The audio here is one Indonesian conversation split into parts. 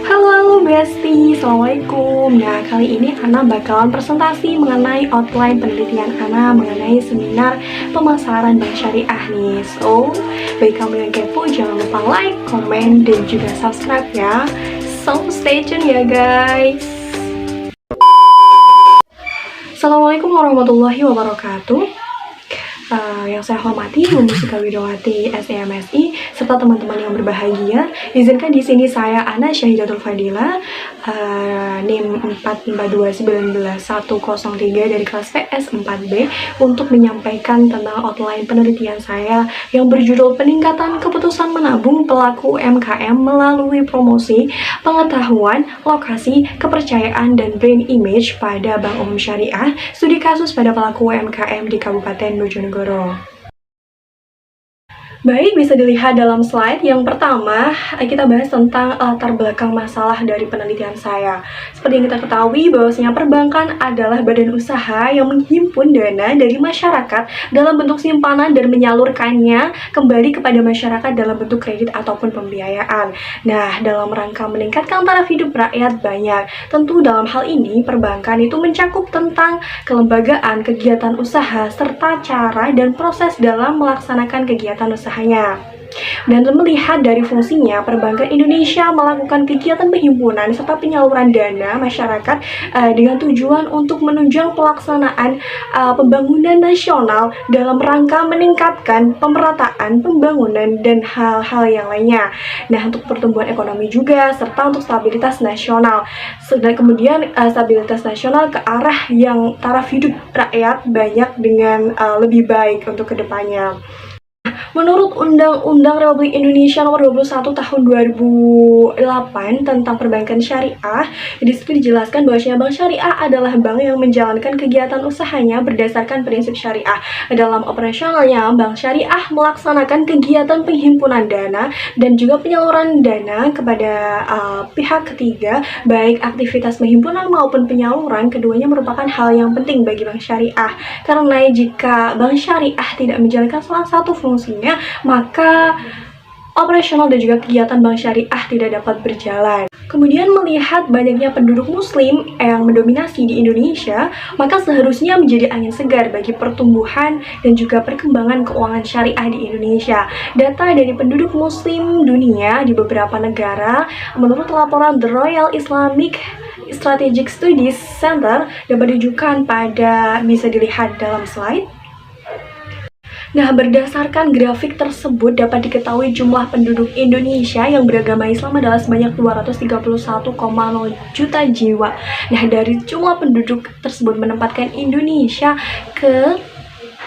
Halo Besti, Assalamualaikum. Nah, kali ini Ana bakalan presentasi mengenai outline penelitian Ana mengenai seminar pemasaran bank syariah nih. So, bagi kamu yang kepo, jangan lupa like, komen, dan juga subscribe ya. So, stay tune ya guys. Assalamualaikum warahmatullahi wabarakatuh. Yang saya hormati Bu Mustika Widowati SEMSI serta teman-teman yang berbahagia, izinkan di sini saya Ana Syahidatul Fadila, NIM 442191103 dari kelas PS 4B untuk menyampaikan tentang outline penelitian saya yang berjudul Peningkatan Keputusan Menabung Pelaku UMKM melalui promosi, pengetahuan, lokasi, kepercayaan, dan brand image pada Bank Umum Syariah, studi kasus pada pelaku UMKM di Kabupaten Bojonegoro. Baik, bisa dilihat dalam slide. Yang pertama, kita bahas tentang latar belakang masalah dari penelitian saya. Seperti yang kita ketahui, bahwasanya perbankan adalah badan usaha yang menghimpun dana dari masyarakat dalam bentuk simpanan dan menyalurkannya kembali kepada masyarakat dalam bentuk kredit ataupun pembiayaan. Nah, dalam rangka meningkatkan taraf hidup rakyat banyak. Tentu dalam hal ini, perbankan itu mencakup tentang kelembagaan, kegiatan usaha, serta cara dan proses dalam melaksanakan kegiatan usaha. Dan melihat dari fungsinya, perbankan Indonesia melakukan kegiatan penghimpunan serta penyaluran dana masyarakat dengan tujuan untuk menunjang pelaksanaan pembangunan nasional dalam rangka meningkatkan pemerataan pembangunan dan hal-hal yang lainnya. Nah, untuk pertumbuhan ekonomi juga serta untuk stabilitas nasional. Dan kemudian stabilitas nasional ke arah yang taraf hidup rakyat banyak dengan lebih baik untuk kedepannya. Menurut Undang-Undang Republik Indonesia Nomor 21 Tahun 2008 tentang Perbankan Syariah, di situ dijelaskan bahwasanya bank syariah adalah bank yang menjalankan kegiatan usahanya berdasarkan prinsip syariah. Dalam operasionalnya, bank syariah melaksanakan kegiatan penghimpunan dana dan juga penyaluran dana kepada pihak ketiga, baik aktivitas penghimpunan maupun penyaluran, keduanya merupakan hal yang penting bagi bank syariah. Karena jika bank syariah tidak menjalankan salah satu fungsinya, maka operasional dan juga kegiatan bank syariah tidak dapat berjalan. Kemudian melihat banyaknya penduduk muslim yang mendominasi di Indonesia, maka seharusnya menjadi angin segar bagi pertumbuhan dan juga perkembangan keuangan syariah di Indonesia. Data dari penduduk muslim dunia di beberapa negara, menurut laporan The Royal Islamic Strategic Studies Center, dapat ditunjukkan pada, bisa dilihat dalam slide. Nah, berdasarkan grafik tersebut dapat diketahui jumlah penduduk Indonesia yang beragama Islam adalah sebanyak 231,0 juta jiwa. Nah, dari jumlah penduduk tersebut menempatkan Indonesia ke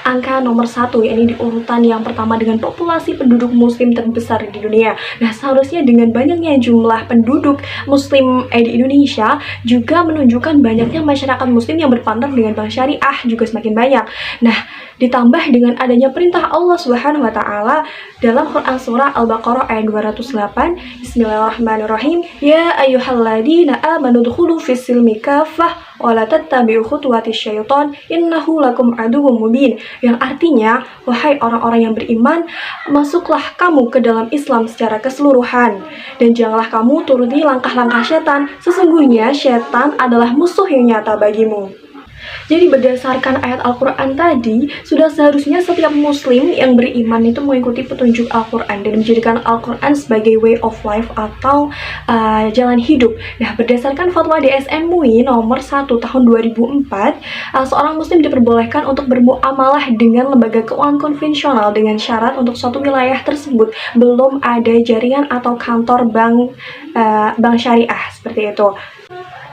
angka nomor 1, yakni di urutan yang pertama dengan populasi penduduk muslim terbesar di dunia. Nah, seharusnya dengan banyaknya jumlah penduduk muslim di Indonesia juga menunjukkan banyaknya masyarakat muslim yang berpantang dengan bank syariah juga semakin banyak. Nah, ditambah dengan adanya perintah Allah Subhanahu wa taala dalam Quran surah Al-Baqarah ayat 208, Bismillahirrahmanirrahim, ya ayyuhalladzina amanu dkhulu fis-silmi kaffah wa la tattabi'u khutuwatis syaiton innahu lakum aduwwum mubin, yang artinya, wahai orang-orang yang beriman, masuklah kamu ke dalam Islam secara keseluruhan dan janganlah kamu turuti langkah-langkah setan, sesungguhnya setan adalah musuh yang nyata bagimu. Jadi berdasarkan ayat Al-Quran tadi, sudah seharusnya setiap muslim yang beriman itu mengikuti petunjuk Al-Quran dan menjadikan Al-Quran sebagai way of life atau jalan hidup. Nah, berdasarkan fatwa DSN MUI nomor 1 tahun 2004, seorang muslim diperbolehkan untuk bermuamalah dengan lembaga keuangan konvensional dengan syarat untuk suatu wilayah tersebut belum ada jaringan atau kantor bank syariah seperti itu.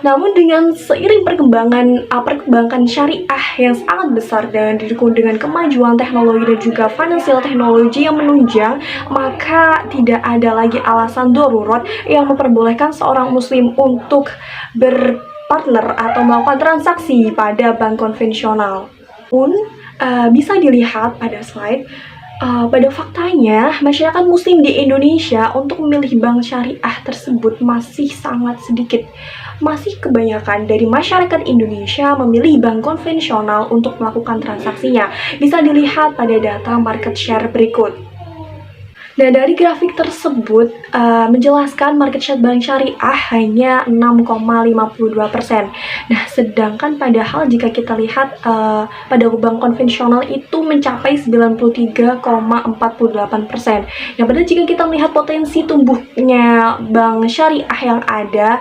Namun dengan seiring perkembangan syariah yang sangat besar dan didukung dengan kemajuan teknologi dan juga financial teknologi yang menunjang, maka tidak ada lagi alasan darurat yang memperbolehkan seorang muslim untuk berpartner atau melakukan transaksi pada bank konvensional. Pun bisa dilihat pada slide, pada faktanya, masyarakat muslim di Indonesia untuk memilih bank syariah tersebut masih sangat sedikit. Masih kebanyakan dari masyarakat Indonesia memilih bank konvensional untuk melakukan transaksinya. Bisa dilihat pada data market share berikut. Nah, dari grafik tersebut menjelaskan market share bank syariah hanya 6,52%. Nah, sedangkan padahal jika kita lihat pada bank konvensional itu mencapai 93,48%. Nah, padahal jika kita melihat potensi tumbuhnya bank syariah yang ada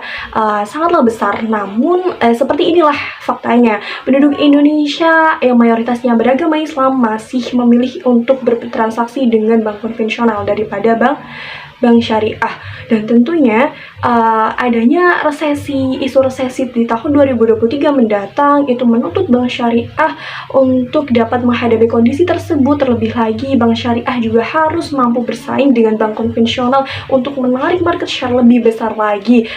sangatlah besar. Namun, seperti inilah faktanya. Penduduk Indonesia yang mayoritasnya beragama Islam masih memilih untuk bertransaksi dengan bank konvensional daripada bank syariah. Dan tentunya adanya isu resesi di tahun 2023 mendatang itu menuntut bank syariah untuk dapat menghadapi kondisi tersebut. Terlebih lagi, bank syariah juga harus mampu bersaing dengan bank konvensional untuk menarik market share lebih besar lagi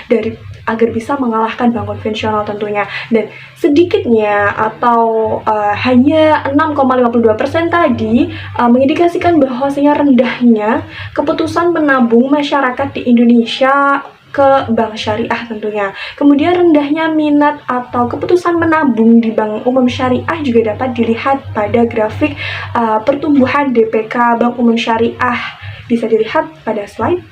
agar bisa mengalahkan bank konvensional tentunya. Dan sedikitnya atau hanya 6,52% tadi mengindikasikan bahwasanya rendahnya keputusan menabung masyarakat di Indonesia ke bank syariah tentunya. Kemudian rendahnya minat atau keputusan menabung di bank umum syariah juga dapat dilihat pada grafik pertumbuhan DPK bank umum syariah. Bisa dilihat pada slide.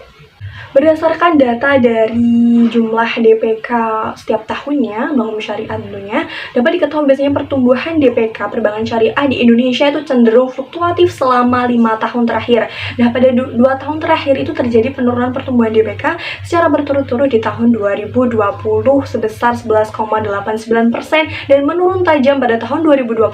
Berdasarkan data dari jumlah DPK setiap tahunnya, Bank Umum Syariah tentunya, dapat diketahui biasanya pertumbuhan DPK perbankan syariah di Indonesia itu cenderung fluktuatif selama 5 tahun terakhir. Nah, pada 2 tahun terakhir itu terjadi penurunan pertumbuhan DPK secara berturut-turut di tahun 2020 sebesar 11,89% dan menurun tajam pada tahun 2021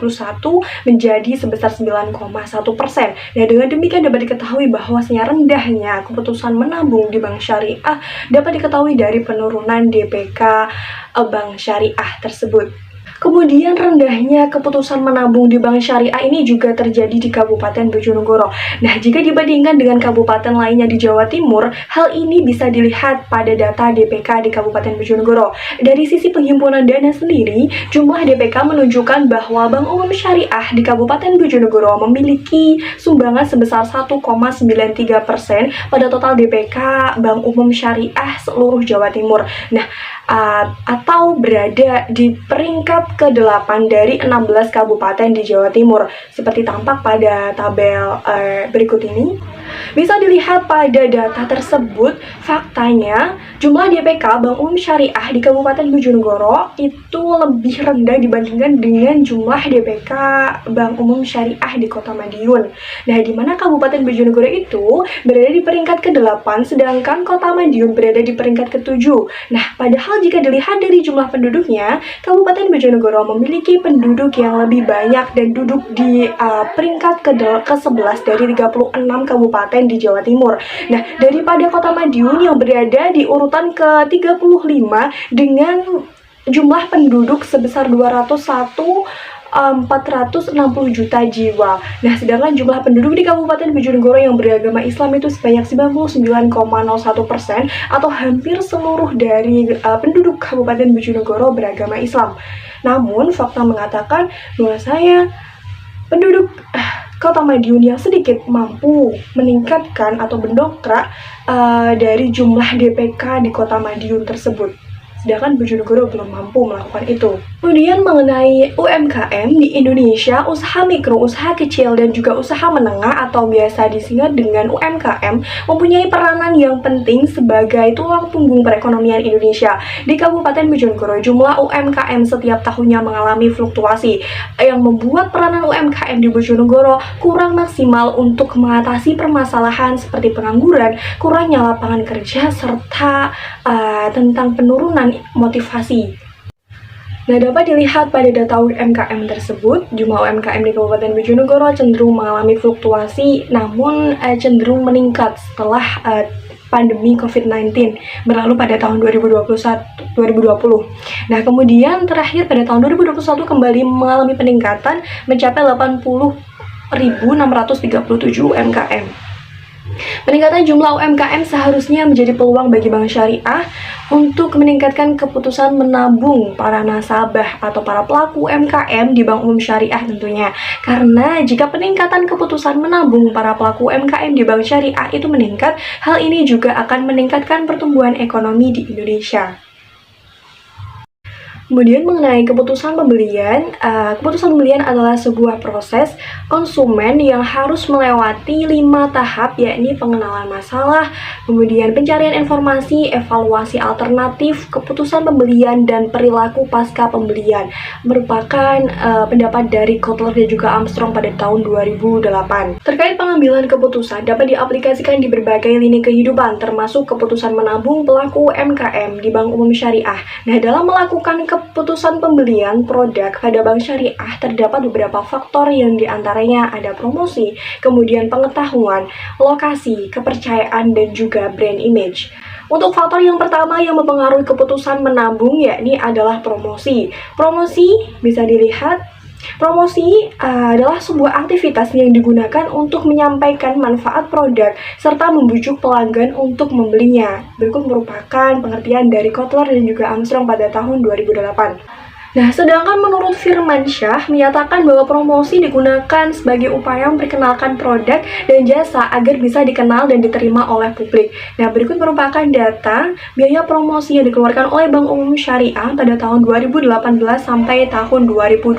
menjadi sebesar 9,1%. Nah, dengan demikian dapat diketahui bahwasanya rendahnya keputusan menabung di bank syariah dapat diketahui dari penurunan DPK bank syariah tersebut. Kemudian rendahnya keputusan menabung di bank syariah ini juga terjadi di Kabupaten Bojonegoro. Nah, jika dibandingkan dengan kabupaten lainnya di Jawa Timur, hal ini bisa dilihat pada data DPK di Kabupaten Bojonegoro. Dari sisi penghimpunan dana sendiri, jumlah DPK menunjukkan bahwa Bank Umum Syariah di Kabupaten Bojonegoro memiliki sumbangan sebesar 1,93% pada total DPK Bank Umum Syariah seluruh Jawa Timur. Nah, atau berada di peringkat ke-8 dari 16 kabupaten di Jawa Timur. Seperti tampak pada tabel berikut ini. Bisa dilihat pada data tersebut, faktanya jumlah DPK Bank Umum Syariah di Kabupaten Bojonegoro itu lebih rendah dibandingkan dengan jumlah DPK Bank Umum Syariah di Kota Madiun. Nah, di mana Kabupaten Bojonegoro itu berada di peringkat ke-8, sedangkan Kota Madiun berada di peringkat ke-7. Nah, padahal jika dilihat dari jumlah penduduknya, Kabupaten Bojonegoro memiliki penduduk yang lebih banyak dan duduk di peringkat ke-11 dari 36 kabupaten di Jawa Timur. Nah, daripada Kota Madiun yang berada di urutan ke-35 dengan jumlah penduduk sebesar 460 juta jiwa. Nah, sedangkan jumlah penduduk di Kabupaten Bojonegoro yang beragama Islam itu sebanyak 99,01% atau hampir seluruh dari penduduk Kabupaten Bojonegoro beragama Islam. Namun, fakta mengatakan bahwasanya penduduk Kota Madiun yang sedikit mampu meningkatkan atau mendongkrak dari jumlah DPK di Kota Madiun tersebut. Sedangkan Bojonegoro belum mampu melakukan itu. Kemudian mengenai UMKM di Indonesia, usaha mikro, usaha kecil, dan juga usaha menengah atau biasa disingkat dengan UMKM mempunyai peranan yang penting sebagai tulang punggung perekonomian Indonesia. Di Kabupaten Bojonegoro, jumlah UMKM setiap tahunnya mengalami fluktuasi yang membuat peranan UMKM di Bojonegoro kurang maksimal untuk mengatasi permasalahan seperti pengangguran, kurangnya lapangan kerja, serta tentang penurunan motivasi. Nah, dapat dilihat pada data UMKM tersebut, jumlah UMKM di Kabupaten Bojonegoro cenderung mengalami fluktuasi, namun cenderung meningkat setelah pandemi COVID-19 berlalu pada tahun 2020. Nah, kemudian terakhir pada tahun 2021 kembali mengalami peningkatan mencapai 80.637 UMKM. Peningkatan jumlah UMKM seharusnya menjadi peluang bagi Bank Syariah untuk meningkatkan keputusan menabung para nasabah atau para pelaku UMKM di Bank Umum Syariah tentunya. Karena jika peningkatan keputusan menabung para pelaku UMKM di Bank Syariah itu meningkat, hal ini juga akan meningkatkan pertumbuhan ekonomi di Indonesia. Kemudian mengenai keputusan pembelian adalah sebuah proses konsumen yang harus melewati 5 tahap, yakni pengenalan masalah, kemudian pencarian informasi, evaluasi alternatif, keputusan pembelian, dan perilaku pasca pembelian. Merupakan pendapat dari Kotler dan juga Armstrong pada tahun 2008. Terkait pengambilan keputusan dapat diaplikasikan di berbagai lini kehidupan, termasuk keputusan menabung pelaku UMKM di Bank Umum Syariah. Nah, dalam melakukan keputusan pembelian produk pada bank syariah terdapat beberapa faktor yang diantaranya ada promosi, kemudian pengetahuan, lokasi, kepercayaan, dan juga brand image. Untuk faktor yang pertama yang mempengaruhi keputusan menabung yakni adalah promosi. Promosi adalah sebuah aktivitas yang digunakan untuk menyampaikan manfaat produk serta membujuk pelanggan untuk membelinya. Berikut merupakan pengertian dari Kotler dan juga Armstrong pada tahun 2008. Nah, sedangkan menurut Firmansyah menyatakan bahwa promosi digunakan sebagai upaya memperkenalkan produk dan jasa agar bisa dikenal dan diterima oleh publik. Nah, berikut merupakan data biaya promosi yang dikeluarkan oleh Bank Umum Syariah pada tahun 2018 sampai tahun 2022.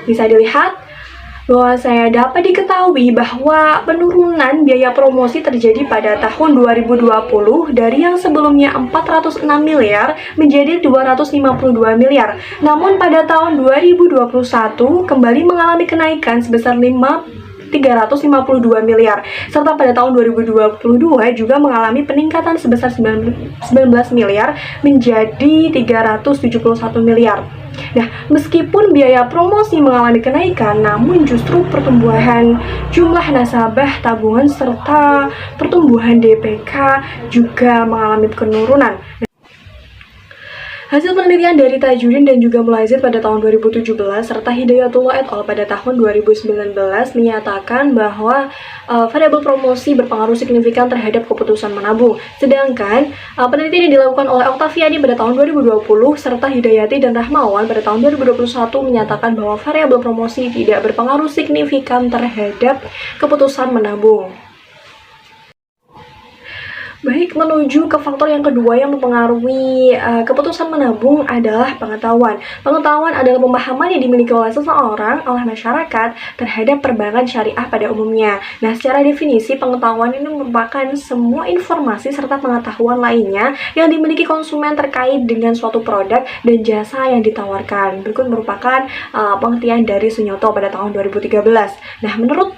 Bisa dilihat bahwa saya dapat diketahui bahwa penurunan biaya promosi terjadi pada tahun 2020 dari yang sebelumnya 406 miliar menjadi 252 miliar. Namun pada tahun 2021 kembali mengalami kenaikan sebesar 352 miliar. Serta pada tahun 2022 juga mengalami peningkatan sebesar 19 miliar menjadi 371 miliar. Nah, meskipun biaya promosi mengalami kenaikan, namun justru pertumbuhan jumlah nasabah tabungan serta pertumbuhan DPK juga mengalami penurunan. Hasil penelitian dari Tajudin dan juga Mulazid pada tahun 2017 serta Hidayatullah et al. Pada tahun 2019 menyatakan bahwa variabel promosi berpengaruh signifikan terhadap keputusan menabung. Sedangkan penelitian yang dilakukan oleh Oktaviani pada tahun 2020 serta Hidayati dan Rahmawan pada tahun 2021 menyatakan bahwa variabel promosi tidak berpengaruh signifikan terhadap keputusan menabung. Baik, menuju ke faktor yang kedua yang mempengaruhi keputusan menabung adalah pengetahuan. Pengetahuan adalah pemahaman yang dimiliki oleh seseorang, oleh masyarakat, terhadap perbankan syariah pada umumnya. Nah, secara definisi, pengetahuan ini merupakan semua informasi serta pengetahuan lainnya yang dimiliki konsumen terkait dengan suatu produk dan jasa yang ditawarkan. Berikut merupakan pengertian dari Sunyoto pada tahun 2013. Nah, menurut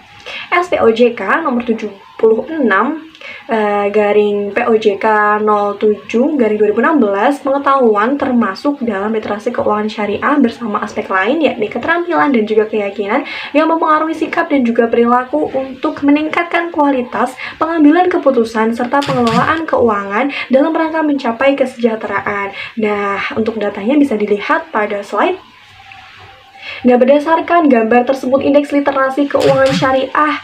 SPOJK nomor 76 garing POJK 07 garing 2016, pengetahuan termasuk dalam literasi keuangan syariah bersama aspek lain yakni keterampilan dan juga keyakinan yang mempengaruhi sikap dan juga perilaku untuk meningkatkan kualitas pengambilan keputusan serta pengelolaan keuangan dalam rangka mencapai kesejahteraan. Nah, untuk datanya bisa dilihat pada slide. Nah, berdasarkan gambar tersebut, indeks literasi keuangan syariah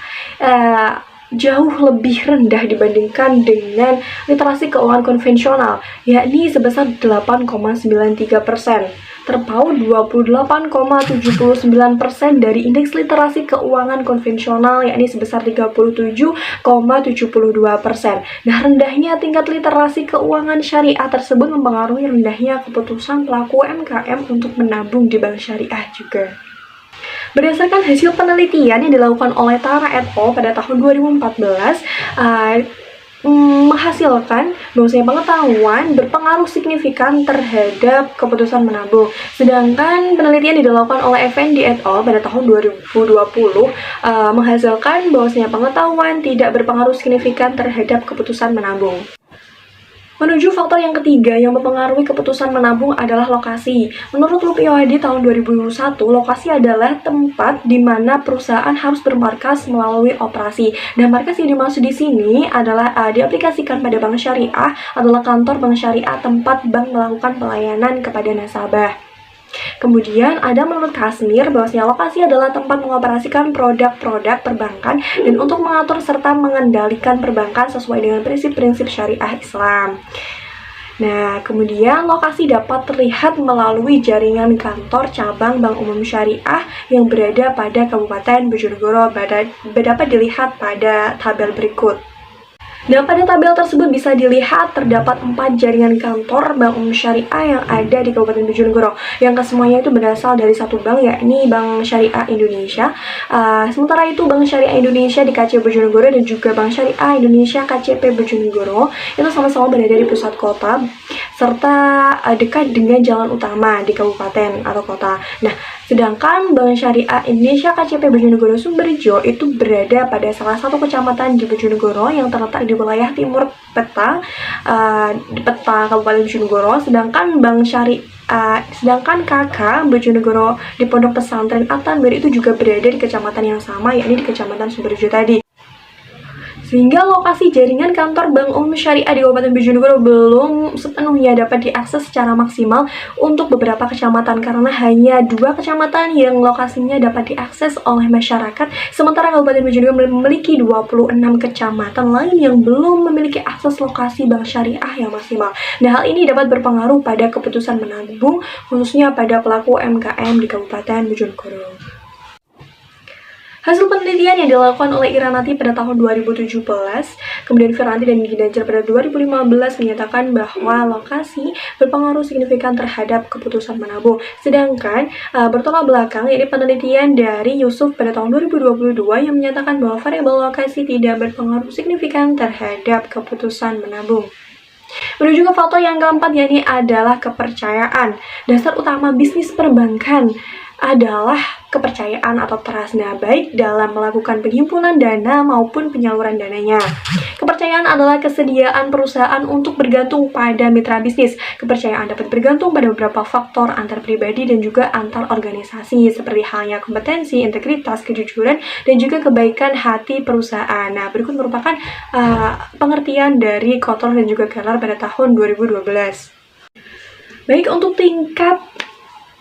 jauh lebih rendah dibandingkan dengan literasi keuangan konvensional, yakni sebesar 8,93%. Terpaut 28,79% dari indeks literasi keuangan konvensional, yakni sebesar 37,72%. Nah, rendahnya tingkat literasi keuangan syariah tersebut mempengaruhi rendahnya keputusan pelaku UMKM untuk menabung di bank syariah juga. Berdasarkan hasil penelitian yang dilakukan oleh Tara et al. Pada tahun 2014, menghasilkan bahwasanya pengetahuan berpengaruh signifikan terhadap keputusan menabung. Sedangkan penelitian yang dilakukan oleh Effendi et al. Pada tahun 2020 menghasilkan bahwasanya pengetahuan tidak berpengaruh signifikan terhadap keputusan menabung. Menuju faktor yang ketiga yang mempengaruhi keputusan menabung adalah lokasi. Menurut Lupiohadi tahun 2001, lokasi adalah tempat di mana perusahaan harus bermarkas melalui operasi. Dan markas yang dimaksud di sini adalah diaplikasikan pada bank syariah adalah kantor bank syariah tempat bank melakukan pelayanan kepada nasabah. Kemudian ada menurut Kasmir bahwasanya lokasi adalah tempat mengoperasikan produk-produk perbankan dan untuk mengatur serta mengendalikan perbankan sesuai dengan prinsip-prinsip syariah Islam. Nah, kemudian lokasi dapat terlihat melalui jaringan kantor cabang Bank Umum Syariah yang berada pada Kabupaten Bojonegoro dapat dilihat pada tabel berikut. Nah, pada tabel tersebut bisa dilihat terdapat 4 jaringan kantor Bank Umum Syariah yang ada di Kabupaten Bojonegoro, yang kesemuanya itu berasal dari satu bank, yakni Bank Syariah Indonesia. Sementara itu Bank Syariah Indonesia di KCP Bojonegoro dan juga Bank Syariah Indonesia KCP Bojonegoro itu sama-sama berada di pusat kota serta dekat dengan jalan utama di kabupaten atau kota. Nah, sedangkan Bank Syariah Indonesia KCP Bojonegoro Sumberjo itu berada pada salah satu kecamatan di Bojonegoro yang terletak di wilayah timur peta Kabupaten Bojonegoro, sedangkan sedangkan KK Bojonegoro di Pondok Pesantren At-Tanwir itu juga berada di kecamatan yang sama, yakni di Kecamatan Sumberjo tadi. Sehingga lokasi jaringan kantor Bank Umum Syariah di Kabupaten Bojonegoro belum sepenuhnya dapat diakses secara maksimal untuk beberapa kecamatan, karena hanya 2 kecamatan yang lokasinya dapat diakses oleh masyarakat, sementara Kabupaten Bojonegoro memiliki 26 kecamatan lain yang belum memiliki akses lokasi Bank Syariah yang maksimal. Nah, hal ini dapat berpengaruh pada keputusan menabung, khususnya pada pelaku UMKM di Kabupaten Bojonegoro. Hasil penelitian yang dilakukan oleh Iranati pada tahun 2017, kemudian Firanti dan Ginanjar pada 2015 menyatakan bahwa lokasi berpengaruh signifikan terhadap keputusan menabung. Sedangkan bertolak belakang, yaitu penelitian dari Yusuf pada tahun 2022 yang menyatakan bahwa variabel lokasi tidak berpengaruh signifikan terhadap keputusan menabung. Menuju ke faktor yang keempat, yakni adalah kepercayaan. Dasar utama bisnis perbankan adalah kepercayaan atau trust, baik dalam melakukan penghimpunan dana maupun penyaluran dananya. Kepercayaan adalah kesediaan perusahaan untuk bergantung pada mitra bisnis. Kepercayaan dapat bergantung pada beberapa faktor antar pribadi dan juga antar organisasi, seperti halnya kompetensi, integritas, kejujuran, dan juga kebaikan hati perusahaan. Nah, berikut merupakan pengertian dari Kotler dan juga Keller pada tahun 2012. Baik, untuk tingkat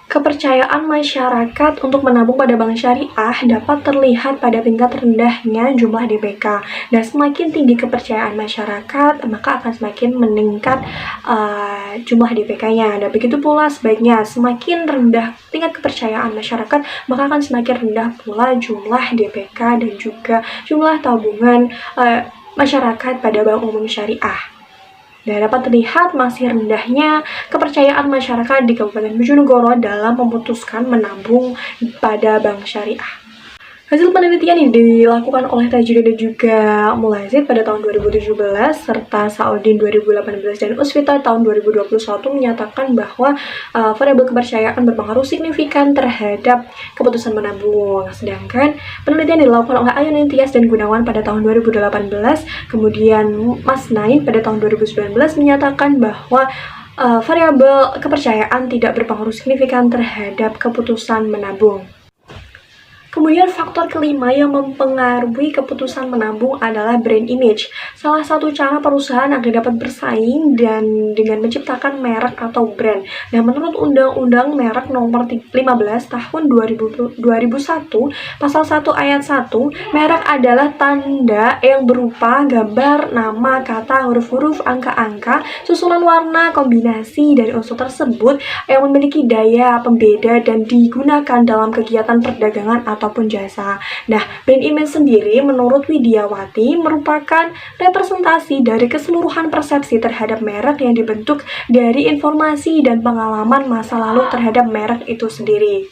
kepercayaan masyarakat untuk menabung pada bank syariah dapat terlihat pada tingkat rendahnya jumlah DPK. Dan semakin tinggi kepercayaan masyarakat, maka akan semakin meningkat jumlah DPK-nya. Dan begitu pula sebaiknya, semakin rendah tingkat kepercayaan masyarakat, maka akan semakin rendah pula jumlah DPK dan juga jumlah tabungan masyarakat pada Bank Umum Syariah. Dan dapat terlihat masih rendahnya kepercayaan masyarakat di Kabupaten Bojonegoro dalam memutuskan menabung pada bank syariah. Hasil penelitian yang dilakukan oleh Tajudin dan juga Mulazid pada tahun 2017 serta Saudin 2018 dan Usfita tahun 2021 menyatakan bahwa variabel kepercayaan berpengaruh signifikan terhadap keputusan menabung. Sedangkan penelitian yang dilakukan oleh Ayun Tias dan Gunawan pada tahun 2018, kemudian Mas Nain pada tahun 2019 menyatakan bahwa variabel kepercayaan tidak berpengaruh signifikan terhadap keputusan menabung. Kemudian faktor kelima yang mempengaruhi keputusan menabung adalah brand image. Salah satu cara perusahaan agar dapat bersaing dan dengan menciptakan merek atau brand. Nah, menurut Undang-Undang Merek Nomor 15 Tahun 2001, Pasal 1 Ayat 1, merek adalah tanda yang berupa gambar, nama, kata, huruf-huruf, angka-angka, susunan warna, kombinasi dari unsur tersebut yang memiliki daya pembeda dan digunakan dalam kegiatan perdagangan ataupun jasa. Nah, brand image sendiri menurut Widiawati merupakan representasi dari keseluruhan persepsi terhadap merek yang dibentuk dari informasi dan pengalaman masa lalu terhadap merek itu sendiri.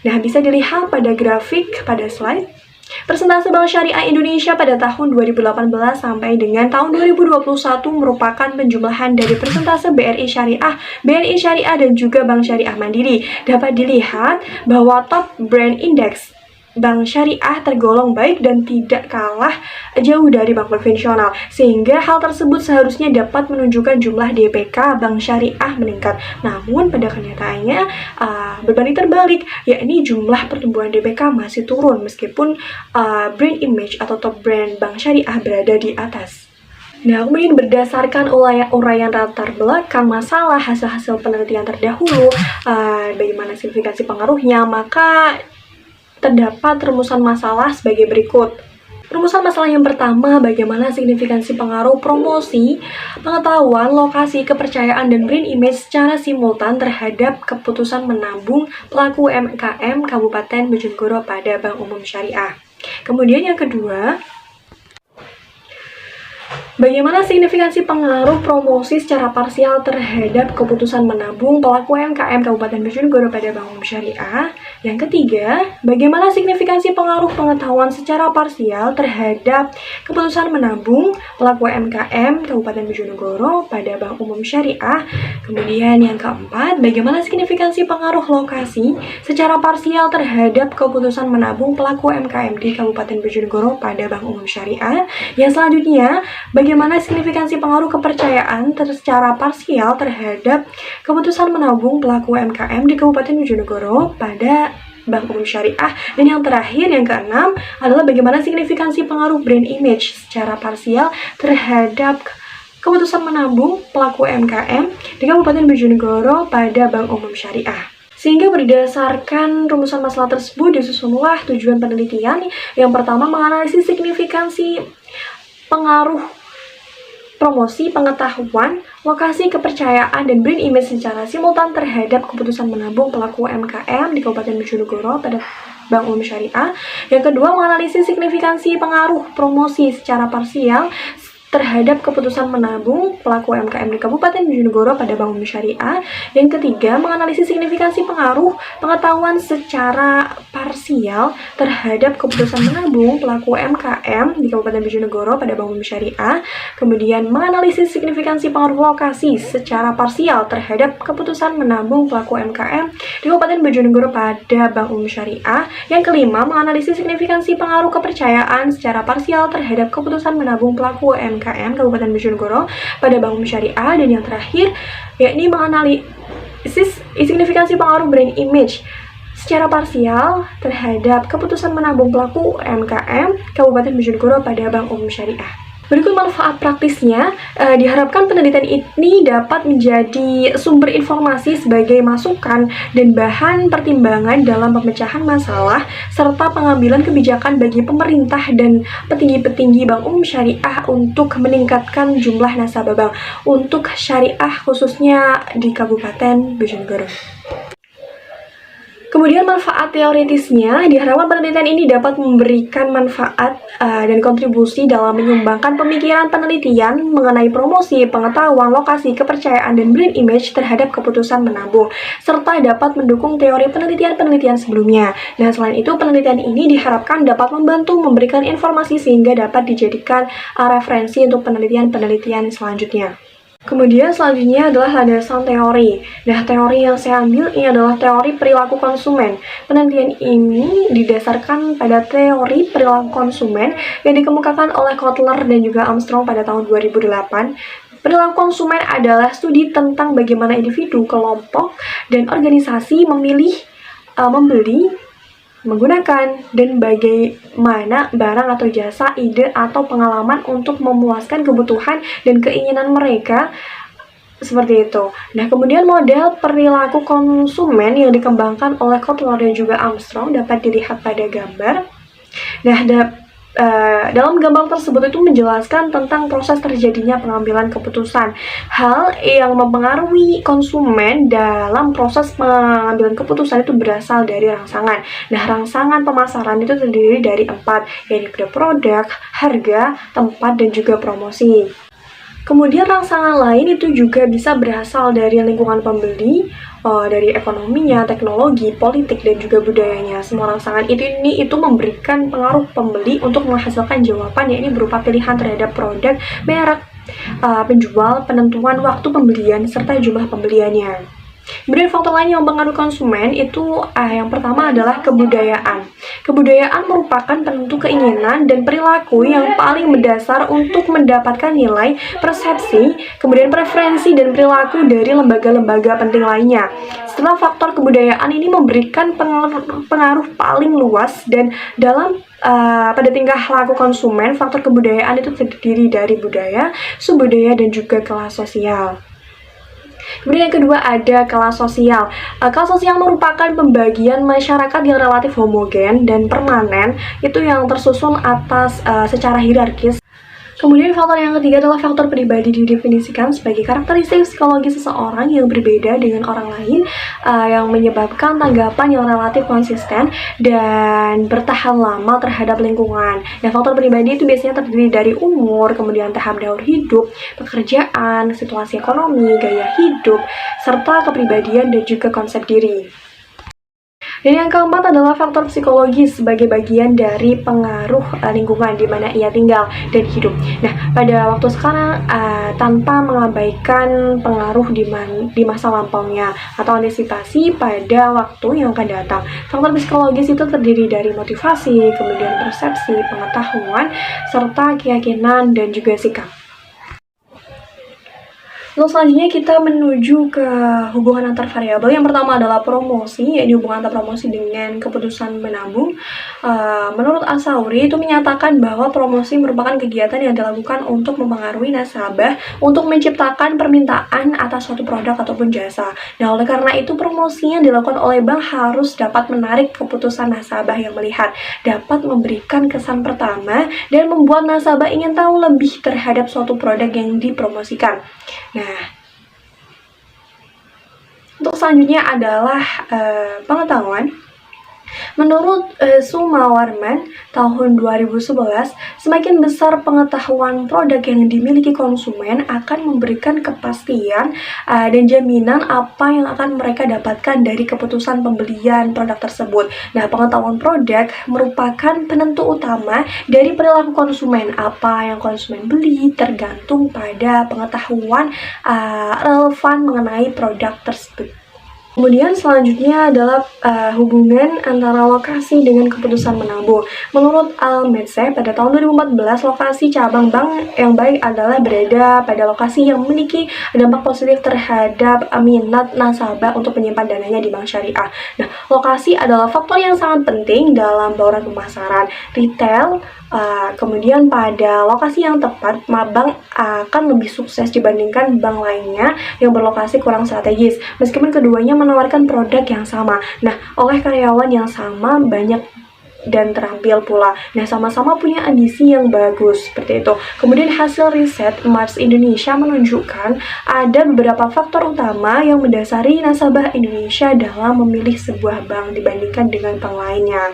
Nah, bisa dilihat pada grafik pada slide. Persentase Bank Syariah Indonesia pada tahun 2018 sampai dengan tahun 2021 merupakan penjumlahan dari persentase BRI Syariah dan juga Bank Syariah Mandiri. Dapat dilihat bahwa top brand index Bank Syariah tergolong baik dan tidak kalah jauh dari bank konvensional, sehingga hal tersebut seharusnya dapat menunjukkan jumlah DPK Bank Syariah meningkat. Namun pada kenyataannya berbanding terbalik, yakni jumlah pertumbuhan DPK masih turun meskipun brand image atau top brand Bank Syariah berada di atas. Nah, kemudian berdasarkan uraian latar belakang masalah hasil-hasil penelitian terdahulu, bagaimana signifikansi pengaruhnya, maka terdapat rumusan masalah sebagai berikut. Rumusan masalah yang pertama, bagaimana signifikansi pengaruh promosi, pengetahuan, lokasi, kepercayaan, dan brand image secara simultan terhadap keputusan menabung pelaku UMKM Kabupaten Bojonegoro pada Bank Umum Syariah. Kemudian yang kedua, Bagaimana signifikansi pengaruh promosi secara parsial terhadap keputusan menabung pelaku UMKM Kabupaten Bojonegoro pada Bank Umum Syariah? Yang ketiga, bagaimana signifikansi pengaruh pengetahuan secara parsial terhadap keputusan menabung pelaku UMKM Kabupaten Bojonegoro pada Bank Umum Syariah? Kemudian yang keempat, bagaimana signifikansi pengaruh lokasi secara parsial terhadap keputusan menabung pelaku UMKM di Kabupaten Bojonegoro pada Bank Umum Syariah? Yang selanjutnya, bagaimana signifikansi pengaruh kepercayaan secara parsial terhadap keputusan menabung pelaku UMKM di Kabupaten Bojonegoro pada Bank Umum Syariah? Dan yang terakhir, yang keenam, adalah bagaimana signifikansi pengaruh brand image secara parsial terhadap keputusan menabung pelaku UMKM di Kabupaten Bojonegoro pada Bank Umum Syariah. Sehingga berdasarkan rumusan masalah tersebut disusunlah tujuan penelitian. Yang pertama, menganalisis signifikansi pengaruh promosi, pengetahuan, lokasi, kepercayaan, dan brand image secara simultan terhadap keputusan menabung pelaku UMKM di Kabupaten Bojonegoro pada Bank Umum Syariah. Yang kedua, menganalisis signifikansi pengaruh promosi secara parsial terhadap keputusan menabung pelaku UMKM di Kabupaten Bojonegoro pada Bank Umum Syariah. Yang ketiga, menganalisis signifikansi pengaruh pengetahuan secara parsial terhadap keputusan menabung pelaku UMKM di Kabupaten Bojonegoro pada Bank Umum Syariah. Kemudian, menganalisis signifikansi pengaruh lokasi secara parsial terhadap keputusan menabung pelaku UMKM di Kabupaten Bojonegoro pada Bank Umum Syariah. Yang kelima, menganalisis signifikansi pengaruh kepercayaan secara parsial terhadap keputusan menabung pelaku UMKM Kabupaten Bojonegoro pada Bank Umum Syariah. Dan yang terakhir, yakni menganalisis signifikansi pengaruh brand image secara parsial terhadap keputusan menabung pelaku UMKM Kabupaten Bojonegoro pada Bank Umum Syariah. Berikut manfaat praktisnya. Diharapkan penelitian ini dapat menjadi sumber informasi sebagai masukan dan bahan pertimbangan dalam pemecahan masalah serta pengambilan kebijakan bagi pemerintah dan petinggi-petinggi Bank Umum Syariah untuk meningkatkan jumlah nasabah bank untuk syariah khususnya di Kabupaten Bojonegoro. Kemudian manfaat teoritisnya, diharapkan penelitian ini dapat memberikan manfaat dan kontribusi dalam menyumbangkan pemikiran penelitian mengenai promosi, pengetahuan, lokasi, kepercayaan, dan brand image terhadap keputusan menabung, serta dapat mendukung teori penelitian-penelitian sebelumnya. Nah, selain itu, penelitian ini diharapkan dapat membantu memberikan informasi sehingga dapat dijadikan referensi untuk penelitian-penelitian selanjutnya. Kemudian selanjutnya adalah landasan teori. Nah, teori yang saya ambil ini adalah teori perilaku konsumen. Penelitian ini didasarkan pada teori perilaku konsumen yang dikemukakan oleh Kotler dan juga Armstrong pada tahun 2008. Perilaku konsumen adalah studi tentang bagaimana individu, kelompok, dan organisasi memilih, membeli, menggunakan, dan bagaimana barang atau jasa, ide, atau pengalaman untuk memuaskan kebutuhan dan keinginan mereka, seperti itu. Nah, kemudian model perilaku konsumen yang dikembangkan oleh Kotler dan juga Armstrong dapat dilihat pada gambar. Nah, dalam gambar tersebut itu menjelaskan tentang proses terjadinya pengambilan keputusan. Hal yang mempengaruhi konsumen dalam proses pengambilan keputusan itu berasal dari rangsangan. Nah, rangsangan pemasaran itu terdiri dari 4, yaitu produk, harga, tempat, dan juga promosi. Kemudian rangsangan lain itu juga bisa berasal dari lingkungan pembeli, dari ekonominya, teknologi, politik, dan juga budayanya. Semua rangsangan itu memberikan pengaruh pembeli untuk menghasilkan jawaban, yakni berupa pilihan terhadap produk, merek, penjual, penentuan waktu pembelian, serta jumlah pembeliannya. Kemudian faktor lain yang mempengaruhi konsumen itu yang pertama adalah kebudayaan. Kebudayaan merupakan penentu keinginan dan perilaku yang paling mendasar untuk mendapatkan nilai, persepsi, kemudian preferensi dan perilaku dari lembaga-lembaga penting lainnya. Setelah faktor kebudayaan ini memberikan pengaruh paling luas dan dalam pada tingkah laku konsumen, faktor kebudayaan itu terdiri dari budaya, subbudaya, dan juga kelas sosial. Kemudian yang kedua ada kelas sosial. Kelas sosial merupakan pembagian masyarakat yang relatif homogen dan permanen, itu yang tersusun atas secara hierarkis. Kemudian faktor yang ketiga adalah faktor pribadi, didefinisikan sebagai karakteristik psikologi seseorang yang berbeda dengan orang lain yang menyebabkan tanggapan yang relatif konsisten dan bertahan lama terhadap lingkungan. Nah, faktor pribadi itu biasanya terdiri dari umur, kemudian tahap daur hidup, pekerjaan, situasi ekonomi, gaya hidup, serta kepribadian dan juga konsep diri. Dan yang keempat adalah faktor psikologis sebagai bagian dari pengaruh lingkungan di mana ia tinggal dan hidup. Nah, pada waktu sekarang tanpa mengabaikan pengaruh di masa lampaunya atau antisipasi pada waktu yang akan datang. Faktor psikologis itu terdiri dari motivasi, kemudian persepsi, pengetahuan, serta keyakinan dan juga sikap. Lalu selanjutnya kita menuju ke hubungan antar variabel. Yang pertama adalah promosi, yaitu hubungan antar promosi dengan keputusan menabung. Menurut Asauri itu menyatakan bahwa promosi merupakan kegiatan yang dilakukan untuk mempengaruhi nasabah untuk menciptakan permintaan atas suatu produk ataupun jasa. Nah, oleh karena itu promosi yang dilakukan oleh bank harus dapat menarik keputusan nasabah yang melihat, dapat memberikan kesan pertama dan membuat nasabah ingin tahu lebih terhadap suatu produk yang dipromosikan. Nah, untuk selanjutnya adalah pengetahuan. Menurut Sumawarman tahun 2011, semakin besar pengetahuan produk yang dimiliki konsumen akan memberikan kepastian dan jaminan apa yang akan mereka dapatkan dari keputusan pembelian produk tersebut. Nah, pengetahuan produk merupakan penentu utama dari perilaku konsumen. Apa yang konsumen beli tergantung pada pengetahuan relevan mengenai produk tersebut. Kemudian selanjutnya adalah hubungan antara lokasi dengan keputusan menabung. Menurut Al-Metseh, pada tahun 2014, lokasi cabang bank yang baik adalah berada pada lokasi yang memiliki dampak positif terhadap minat nasabah untuk menyimpan dananya di bank syariah. Nah, lokasi adalah faktor yang sangat penting dalam bauran pemasaran retail. Kemudian pada lokasi yang tepat, bank akan lebih sukses dibandingkan bank lainnya yang berlokasi kurang strategis, meskipun keduanya menawarkan produk yang sama. Nah, oleh karyawan yang sama, banyak dan terampil pula. Nah, sama-sama punya ambisi yang bagus, seperti itu. Kemudian hasil riset Mars Indonesia menunjukkan ada beberapa faktor utama yang mendasari nasabah Indonesia dalam memilih sebuah bank dibandingkan dengan bank lainnya.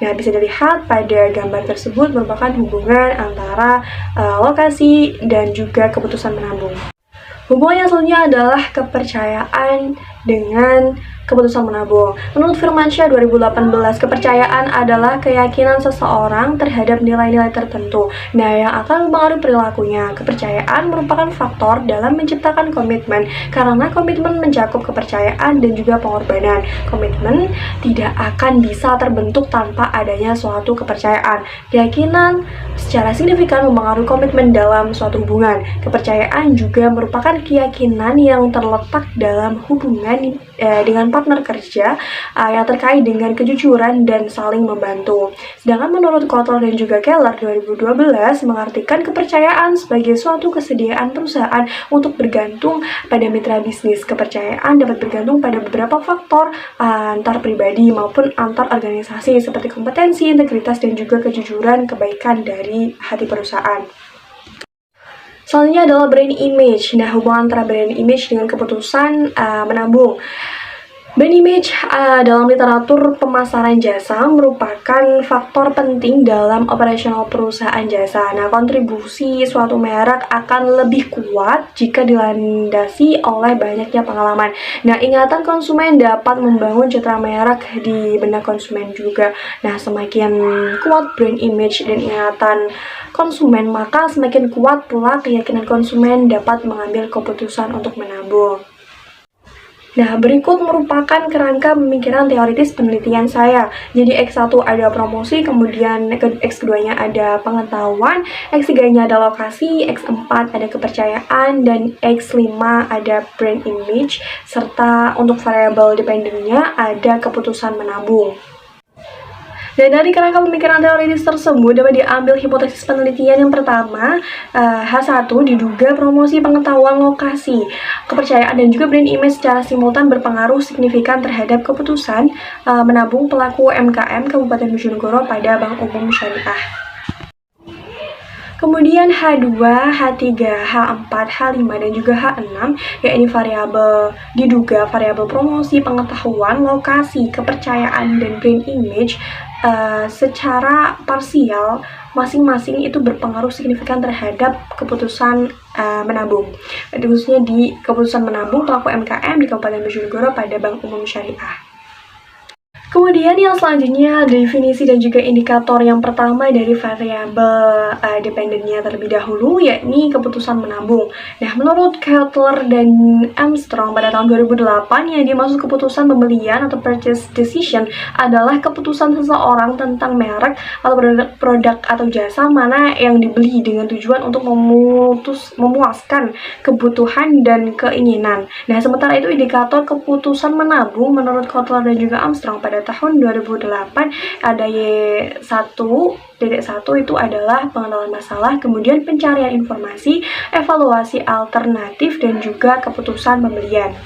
Nah, bisa dilihat pada gambar tersebut merupakan hubungan antara lokasi dan juga keputusan menabung. Hubungan yang selanjutnya adalah kepercayaan dengan keputusan menabung. Menurut Firmansyah 2018, kepercayaan adalah keyakinan seseorang terhadap nilai-nilai tertentu. Nah, yang akan mempengaruhi perilakunya. Kepercayaan merupakan faktor dalam menciptakan komitmen, karena komitmen mencakup kepercayaan dan juga pengorbanan. Komitmen tidak akan bisa terbentuk tanpa adanya suatu kepercayaan. Keyakinan secara signifikan mempengaruhi komitmen dalam suatu hubungan. Kepercayaan juga merupakan keyakinan yang terletak dalam hubungan dengan partner kerja yang terkait dengan kejujuran dan saling membantu. Sedangkan menurut Kotler dan juga Keller 2012 mengartikan kepercayaan sebagai suatu kesediaan perusahaan untuk bergantung pada mitra bisnis. Kepercayaan dapat bergantung pada beberapa faktor antar pribadi maupun antar organisasi seperti kompetensi, integritas, dan juga kejujuran kebaikan dari hati perusahaan. Selanjutnya adalah brand image. Nah, hubungan antara brand image dengan keputusan menabung. Brand image dalam literatur pemasaran jasa merupakan faktor penting dalam operasional perusahaan jasa. Nah, kontribusi suatu merek akan lebih kuat jika dilandasi oleh banyaknya pengalaman. Nah, ingatan konsumen dapat membangun citra merek di benak konsumen juga. Nah, semakin kuat brand image dan ingatan konsumen, maka semakin kuat pula keyakinan konsumen dapat mengambil keputusan untuk menabung. Nah, berikut merupakan kerangka pemikiran teoritis penelitian saya. Jadi X1 ada promosi, kemudian X2-nya ada pengetahuan, X3-nya ada lokasi, X4 ada kepercayaan, dan X5 ada brand image, serta untuk variabel dependennya ada keputusan menabung. Dan dari kerangka pemikiran teoritis tersebut dapat diambil hipotesis penelitian yang pertama, H1 diduga promosi pengetahuan lokasi, kepercayaan dan juga brand image secara simultan berpengaruh signifikan terhadap keputusan menabung pelaku UMKM Kabupaten Bojonegoro pada Bank Umum Syariah. Kemudian H2, H3, H4, H5, dan juga H6, yakni variabel diduga, variabel promosi, pengetahuan, lokasi, kepercayaan, dan brand image secara parsial masing-masing itu berpengaruh signifikan terhadap keputusan menabung, khususnya di keputusan menabung pelaku MKM di Kabupaten Bojonegoro pada Bank Umum Syariah. Kemudian yang selanjutnya definisi dan juga indikator yang pertama dari variabel dependennya terlebih dahulu, yakni keputusan menabung. Nah, menurut Kotler dan Armstrong pada tahun 2008, yang dimaksud keputusan pembelian atau purchase decision adalah keputusan seseorang tentang merek atau produk atau jasa mana yang dibeli dengan tujuan untuk memuaskan kebutuhan dan keinginan. Nah, sementara itu indikator keputusan menabung menurut Kotler dan juga Armstrong pada tahun 2008 ada Y1.1 itu adalah pengenalan masalah, kemudian pencarian informasi, evaluasi alternatif, dan juga keputusan pembelian.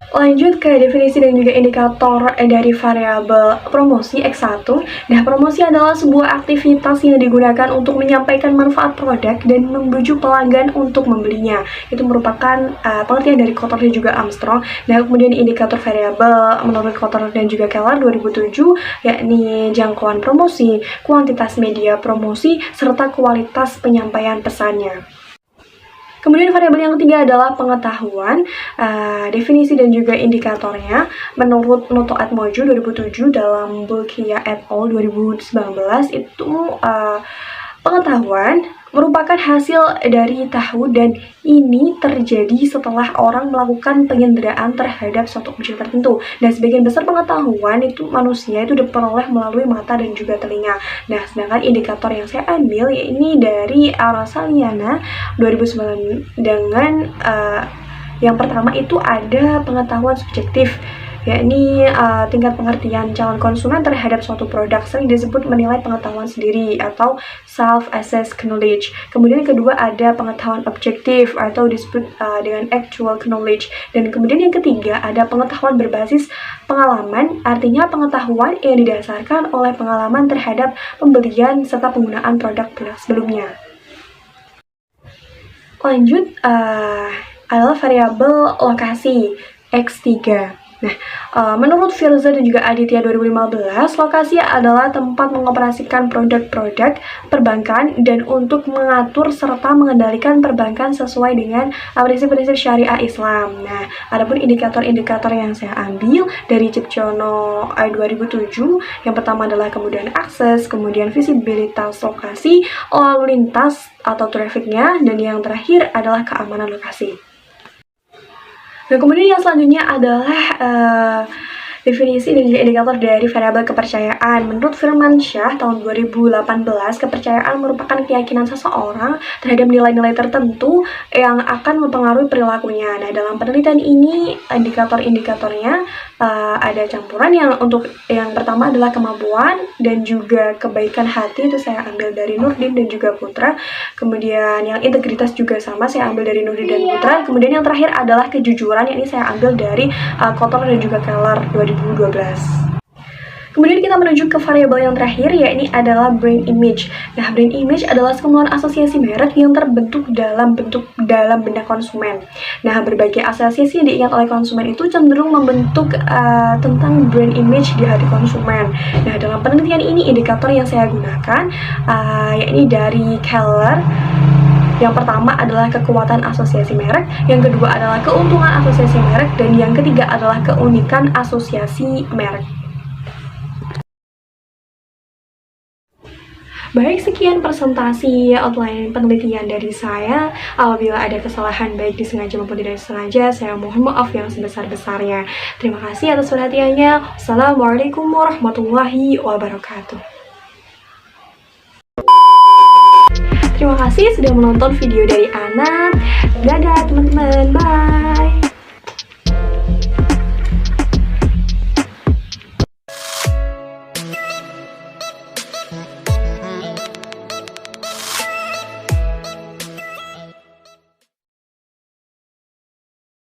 Lanjut ke definisi dan juga indikator dari variabel promosi X1. Nah, promosi adalah sebuah aktivitas yang digunakan untuk menyampaikan manfaat produk dan membujuk pelanggan untuk membelinya. Itu merupakan pengertian dari Kotler dan juga Armstrong. Nah, kemudian indikator variabel menurut Kotler dan juga Keller 2007, yakni jangkauan promosi, kuantitas media promosi, serta kualitas penyampaian pesannya. Kemudian variabel yang ketiga adalah pengetahuan, definisi dan juga indikatornya. Menurut Noto Atmojo 2007 dalam Bulkia et al. 2019 itu pengetahuan merupakan hasil dari tahu, dan ini terjadi setelah orang melakukan penginderaan terhadap suatu objek tertentu. Dan sebagian besar pengetahuan itu manusia itu diperoleh melalui mata dan juga telinga. Nah, sedangkan indikator yang saya ambil ini dari Arasaliana 2009 dengan yang pertama itu ada pengetahuan subjektif, yakni tingkat pengertian calon konsumen terhadap suatu produk, sering disebut menilai pengetahuan sendiri atau self-assessed knowledge. Kemudian yang kedua ada pengetahuan objektif atau disebut dengan actual knowledge. Dan kemudian yang ketiga ada pengetahuan berbasis pengalaman, artinya pengetahuan yang didasarkan oleh pengalaman terhadap pembelian serta penggunaan produk-produk sebelumnya. Lanjut adalah variabel lokasi X3. Nah, menurut Firza dan juga Aditya 2015, lokasi adalah tempat mengoperasikan produk-produk perbankan dan untuk mengatur serta mengendalikan perbankan sesuai dengan prinsip-prinsip syariah Islam. Nah, adapun indikator-indikator yang saya ambil dari Cipcono 2007, yang pertama adalah kemudian akses, kemudian visibilitas lokasi, lalu lintas atau trafficnya, dan yang terakhir adalah keamanan lokasi. Nah, kemudian yang selanjutnya adalah definisi dan juga indikator dari variabel kepercayaan. Menurut Firmansyah tahun 2018, kepercayaan merupakan keyakinan seseorang terhadap nilai-nilai tertentu yang akan mempengaruhi perilakunya. Nah, dalam penelitian ini indikator-indikatornya ada campuran. Untuk yang pertama adalah kemampuan dan juga kebaikan hati, itu saya ambil dari Nurdin dan juga Putra. Kemudian yang integritas juga sama, saya ambil dari Nurdin dan Putra. Kemudian yang terakhir adalah kejujuran, ini saya ambil dari Kotler dan juga Keller 2012. Kemudian kita menuju ke variabel yang terakhir, yakni adalah brand image. Nah, brand image adalah sekumpulan asosiasi merek yang terbentuk dalam benak konsumen. Nah, berbagai asosiasi yang diingat oleh konsumen itu cenderung membentuk tentang brand image di hati konsumen. Nah, dalam penelitian ini indikator yang saya gunakan yakni dari Keller. Yang pertama adalah kekuatan asosiasi merek, yang kedua adalah keuntungan asosiasi merek, dan yang ketiga adalah keunikan asosiasi merek. Baik, sekian presentasi outline penelitian dari saya. Apabila ada kesalahan baik disengaja maupun tidak disengaja, saya mohon maaf yang sebesar-besarnya. Terima kasih atas perhatiannya. Assalamualaikum warahmatullahi wabarakatuh. Terima kasih sudah menonton video dari Ana. Dadah teman-teman, bye.